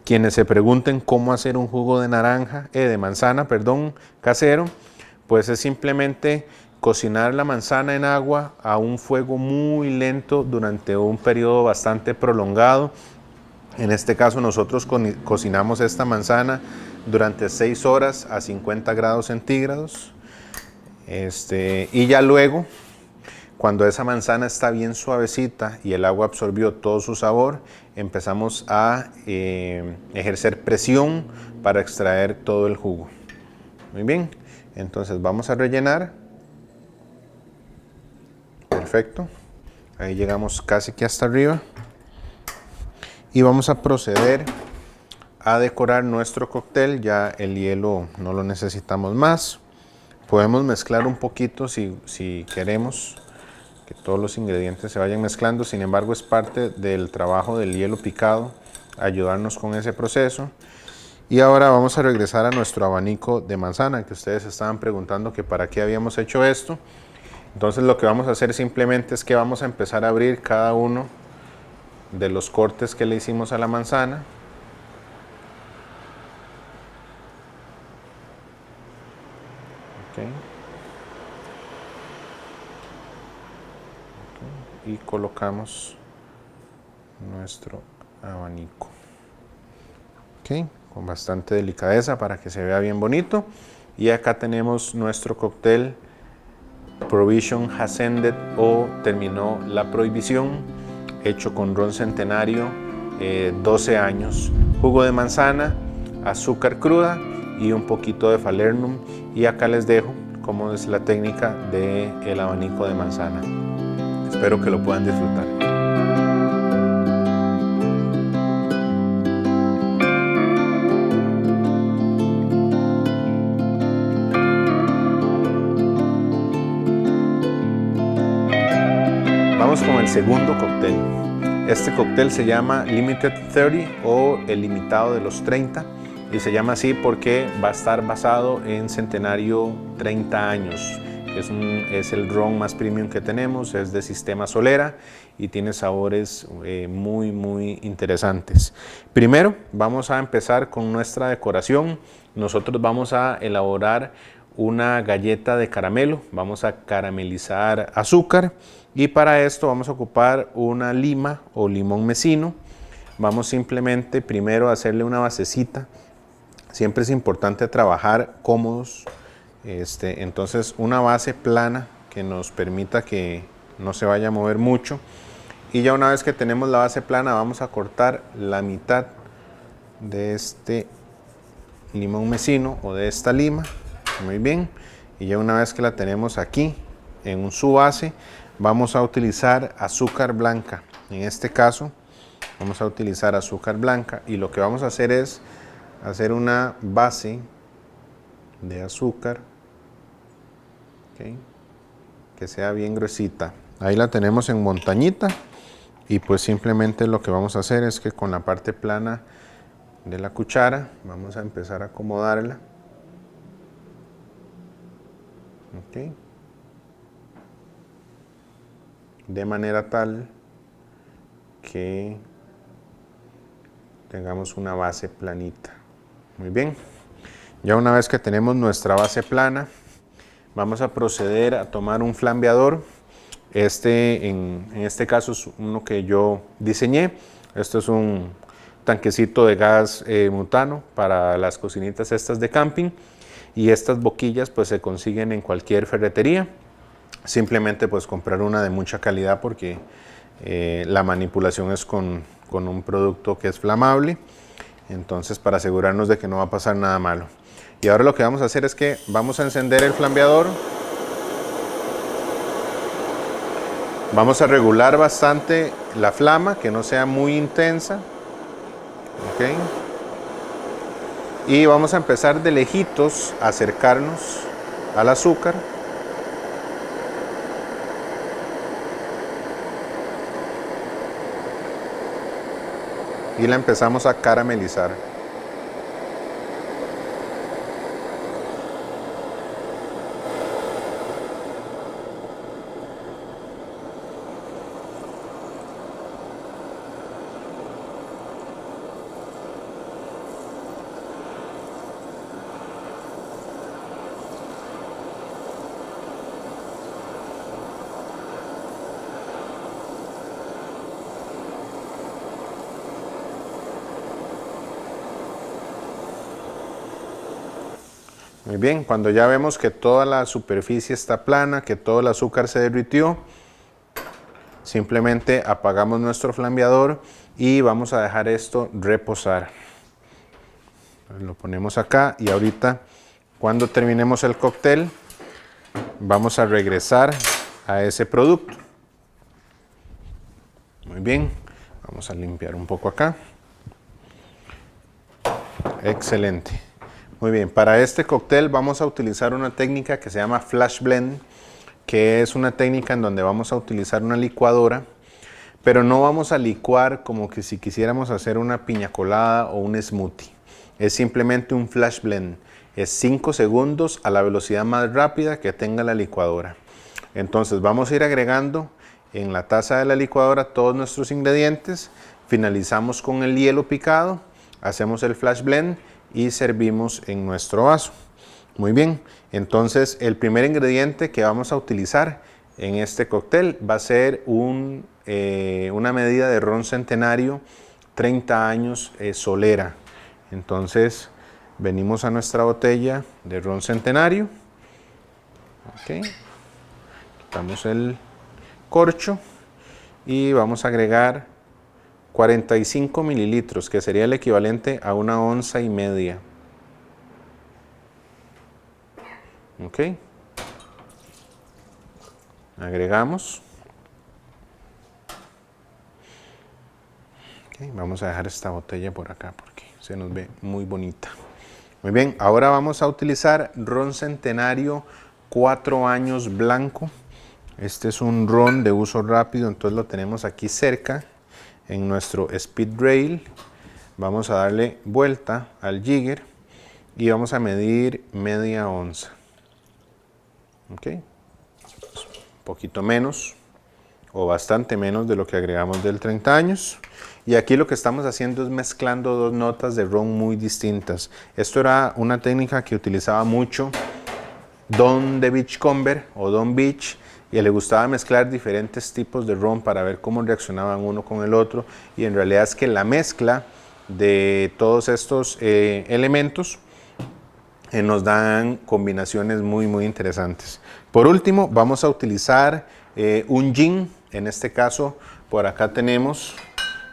Quienes se pregunten cómo hacer un jugo de manzana, casero, pues es simplemente cocinar la manzana en agua a un fuego muy lento durante un periodo bastante prolongado. En este caso nosotros cocinamos esta manzana durante 6 horas a 50 grados centígrados. Y ya luego, cuando esa manzana está bien suavecita y el agua absorbió todo su sabor, empezamos a ejercer presión para extraer todo el jugo. Muy bien, entonces vamos a rellenar. Perfecto, ahí llegamos casi que hasta arriba. Y vamos a proceder a decorar nuestro cóctel. Ya el hielo no lo necesitamos más. Podemos mezclar un poquito si queremos que todos los ingredientes se vayan mezclando. Sin embargo, es parte del trabajo del hielo picado ayudarnos con ese proceso. Y ahora vamos a regresar a nuestro abanico de manzana, que ustedes estaban preguntando que para qué habíamos hecho esto. Entonces lo que vamos a hacer simplemente es que vamos a empezar a abrir cada uno de los cortes que le hicimos a la manzana. Okay. Y colocamos nuestro abanico. Okay. Con bastante delicadeza para que se vea bien bonito. Y acá tenemos nuestro cóctel Prohibition Has Ended, o terminó la prohibición, hecho con ron centenario, 12 años, jugo de manzana, azúcar cruda y un poquito de falernum. Y acá les dejo cómo es la técnica del abanico de manzana. Espero que lo puedan disfrutar. Vamos con el segundo cóctel. Este cóctel se llama Limited 30 o el limitado de los 30, y se llama así porque va a estar basado en Centenario 30 años. Es el ron más premium que tenemos, es de Sistema Solera y tiene sabores muy interesantes. Primero vamos a empezar con nuestra decoración. Nosotros vamos a elaborar una galleta de caramelo, vamos a caramelizar azúcar, y para esto vamos a ocupar una lima o limón mecino. Vamos simplemente primero a hacerle una basecita. Siempre es importante trabajar cómodos, entonces una base plana que nos permita que no se vaya a mover mucho. Y ya una vez que tenemos la base plana, vamos a cortar la mitad de este limón mecino o de esta lima. Muy bien, y ya una vez que la tenemos aquí en su base, vamos a utilizar azúcar blanca. En este caso vamos a utilizar azúcar blanca, y lo que vamos a hacer es hacer una base de azúcar, ¿okay?, que sea bien gruesita. Ahí la tenemos en montañita, y pues simplemente lo que vamos a hacer es que con la parte plana de la cuchara vamos a empezar a acomodarla. Okay. De manera tal que tengamos una base planita. Muy bien, ya una vez que tenemos nuestra base plana, vamos a proceder a tomar un flambeador. En este caso es uno que yo diseñé. Esto es un tanquecito de gas butano para las cocinitas estas de camping, y estas boquillas pues se consiguen en cualquier ferretería. Simplemente pues comprar una de mucha calidad, porque la manipulación es con un producto que es flamable, entonces para asegurarnos de que no va a pasar nada malo. Y ahora lo que vamos a hacer es que vamos a encender el flambeador. Vamos a regular bastante la flama, que no sea muy intensa. Okay. Y vamos a empezar de lejitos a acercarnos al azúcar. Y la empezamos a caramelizar. Muy bien, cuando ya vemos que toda la superficie está plana, que todo el azúcar se derritió, simplemente apagamos nuestro flambeador y vamos a dejar esto reposar. Lo ponemos acá y ahorita, cuando terminemos el cóctel, vamos a regresar a ese producto. Muy bien, vamos a limpiar un poco acá. Excelente. Muy bien, para este cóctel vamos a utilizar una técnica que se llama Flash Blend, que es una técnica en donde vamos a utilizar una licuadora, pero no vamos a licuar como que si quisiéramos hacer una piña colada o un smoothie. Es simplemente un Flash Blend. Es 5 segundos a la velocidad más rápida que tenga la licuadora. Entonces vamos a ir agregando en la taza de la licuadora todos nuestros ingredientes, finalizamos con el hielo picado, hacemos el Flash Blend y servimos en nuestro vaso. Muy bien, entonces el primer ingrediente que vamos a utilizar en este cóctel va a ser una medida de ron centenario 30 años solera. Entonces venimos a nuestra botella de ron centenario, okay. Quitamos el corcho y vamos a agregar 45 mililitros, que sería el equivalente a 1,5 onzas. Ok. Agregamos. Okay, vamos a dejar esta botella por acá porque se nos ve muy bonita. Muy bien, ahora vamos a utilizar ron centenario 4 años blanco. Este es un ron de uso rápido, entonces lo tenemos aquí cerca en nuestro speed rail. Vamos a darle vuelta al jigger y vamos a medir media onza. Ok, un poquito menos o bastante menos de lo que agregamos del 30 años. Y aquí lo que estamos haciendo es mezclando dos notas de ron muy distintas. Esto era una técnica que utilizaba mucho Don de Beachcomber o Don Beach, y le gustaba mezclar diferentes tipos de ron para ver cómo reaccionaban uno con el otro, y en realidad es que la mezcla de todos estos elementos nos dan combinaciones muy interesantes. Por último, vamos a utilizar un gin. En este caso, por acá tenemos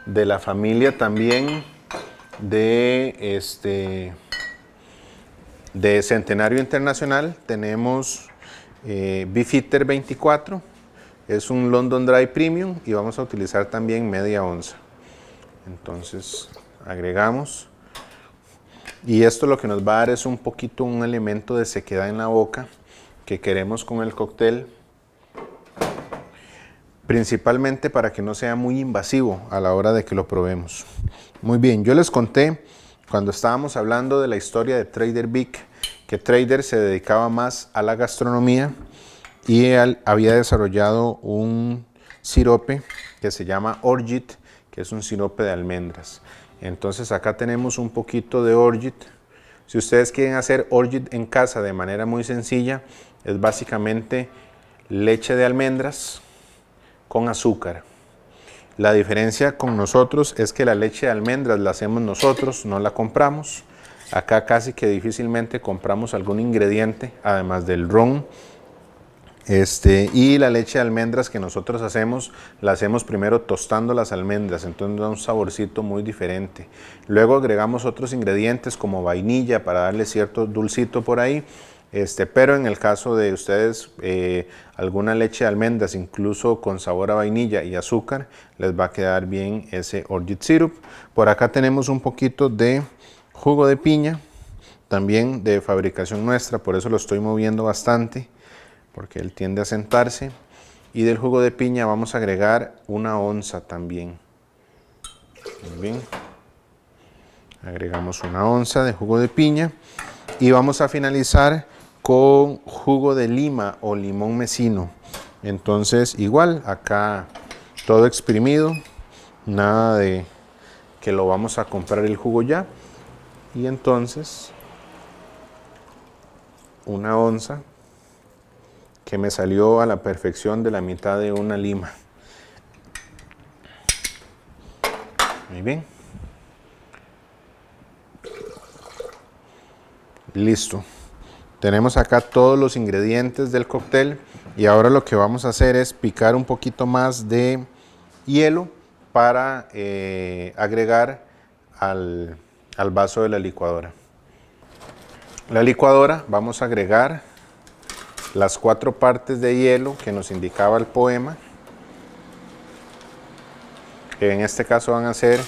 de la familia también de Centenario Internacional. Tenemos Beefeater 24, es un London Dry Premium, y vamos a utilizar también media onza. Entonces agregamos, y esto lo que nos va a dar es un poquito un elemento de sequedad en la boca que queremos con el cóctel, principalmente para que no sea muy invasivo a la hora de que lo probemos. Muy bien, yo les conté cuando estábamos hablando de la historia de Trader Vic que Trader se dedicaba más a la gastronomía y él había desarrollado un sirope que se llama Orgeat, que es un sirope de almendras. Entonces acá tenemos un poquito de Orgeat. Si ustedes quieren hacer Orgeat en casa de manera muy sencilla, es básicamente leche de almendras con azúcar. La diferencia con nosotros es que la leche de almendras la hacemos nosotros, no la compramos. Acá casi que difícilmente compramos algún ingrediente además del ron. Y la leche de almendras que nosotros hacemos, la hacemos primero tostando las almendras, entonces da un saborcito muy diferente. Luego agregamos otros ingredientes como vainilla para darle cierto dulcito por ahí. Pero en el caso de ustedes, alguna leche de almendras, incluso con sabor a vainilla y azúcar, les va a quedar bien ese Orgeat Syrup. Por acá tenemos un poquito de jugo de piña, también de fabricación nuestra, por eso lo estoy moviendo bastante, porque él tiende a sentarse. Y del jugo de piña vamos a agregar 1 onza también. Muy bien. Agregamos 1 onza de jugo de piña y vamos a finalizar con jugo de lima o limón mecino. Entonces igual acá todo exprimido, nada de que lo vamos a comprar el jugo ya. Y entonces 1 onza que me salió a la perfección de la mitad de una lima. Muy bien. Listo. Tenemos acá todos los ingredientes del cóctel y ahora lo que vamos a hacer es picar un poquito más de hielo para agregar al vaso de la licuadora. La licuadora vamos a agregar las 4 partes de hielo que nos indicaba el poema. En este caso van a ser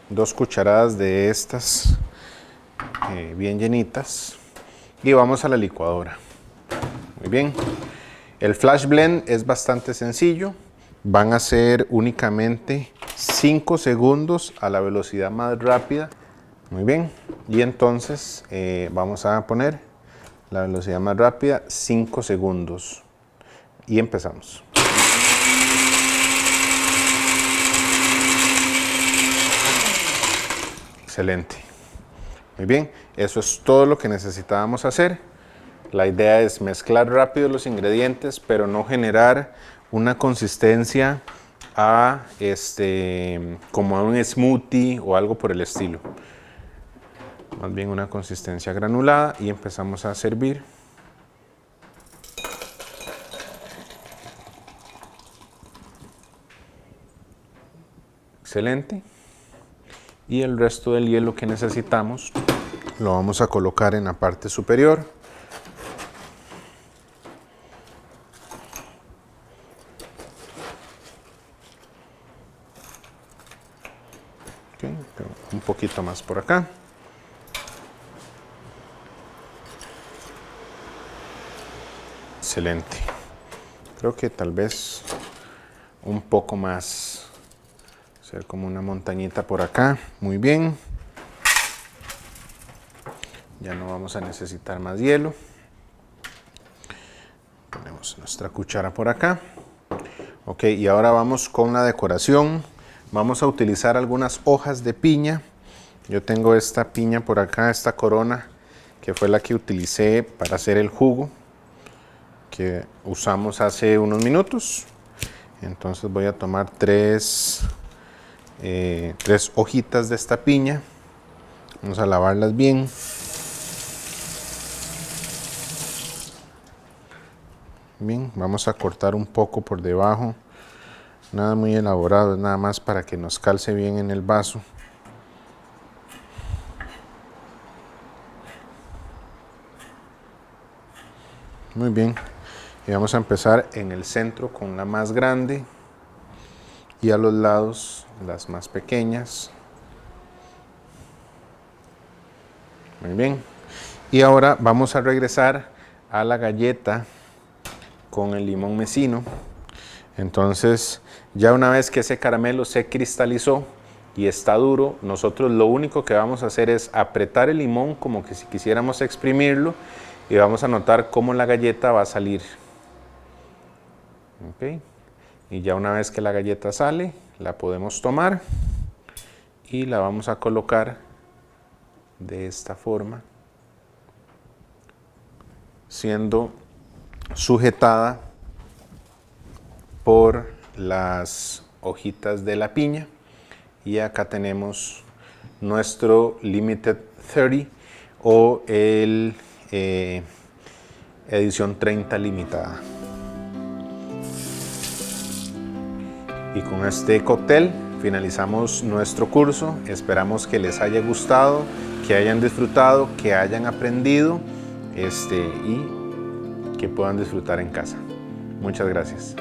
2 cucharadas de estas bien llenitas y vamos a la licuadora. Muy bien. El flash blend es bastante sencillo. Van a ser únicamente 5 segundos a la velocidad más rápida. Muy bien. Y entonces vamos a poner la velocidad más rápida, 5 segundos. Y empezamos. Excelente. Muy bien, eso es todo lo que necesitábamos hacer. La idea es mezclar rápido los ingredientes, pero no generar una consistencia como un smoothie o algo por el estilo. Más bien una consistencia granulada y empezamos a servir. Excelente. Y el resto del hielo que necesitamos lo vamos a colocar en la parte superior. Okay, un poquito más por acá. Excelente. Creo que tal vez un poco más, hacer como una montañita por acá. Muy bien. Ya no vamos a necesitar más hielo. Ponemos nuestra cuchara por acá. Ok, y ahora vamos con la decoración. Vamos a utilizar algunas hojas de piña. Yo tengo esta piña por acá, esta corona, que fue la que utilicé para hacer el jugo que usamos hace unos minutos. Entonces voy a tomar 3 hojitas de esta piña. Vamos a lavarlas bien. Bien, vamos a cortar un poco por debajo. Nada muy elaborado, es nada más para que nos calce bien en el vaso. Muy bien. Y vamos a empezar en el centro con la más grande y a los lados las más pequeñas. Muy bien. Y ahora vamos a regresar a la galleta con el limón mecino. Entonces, ya una vez que ese caramelo se cristalizó y está duro, nosotros lo único que vamos a hacer es apretar el limón como que si quisiéramos exprimirlo y vamos a notar cómo la galleta va a salir. Okay. Y ya una vez que la galleta sale, la podemos tomar y la vamos a colocar de esta forma, siendo sujetada por las hojitas de la piña. Y acá tenemos nuestro Limited 30 o el edición 30 limitada. Y con este cóctel finalizamos nuestro curso. Esperamos que les haya gustado, que hayan disfrutado, que hayan aprendido y que puedan disfrutar en casa. Muchas gracias.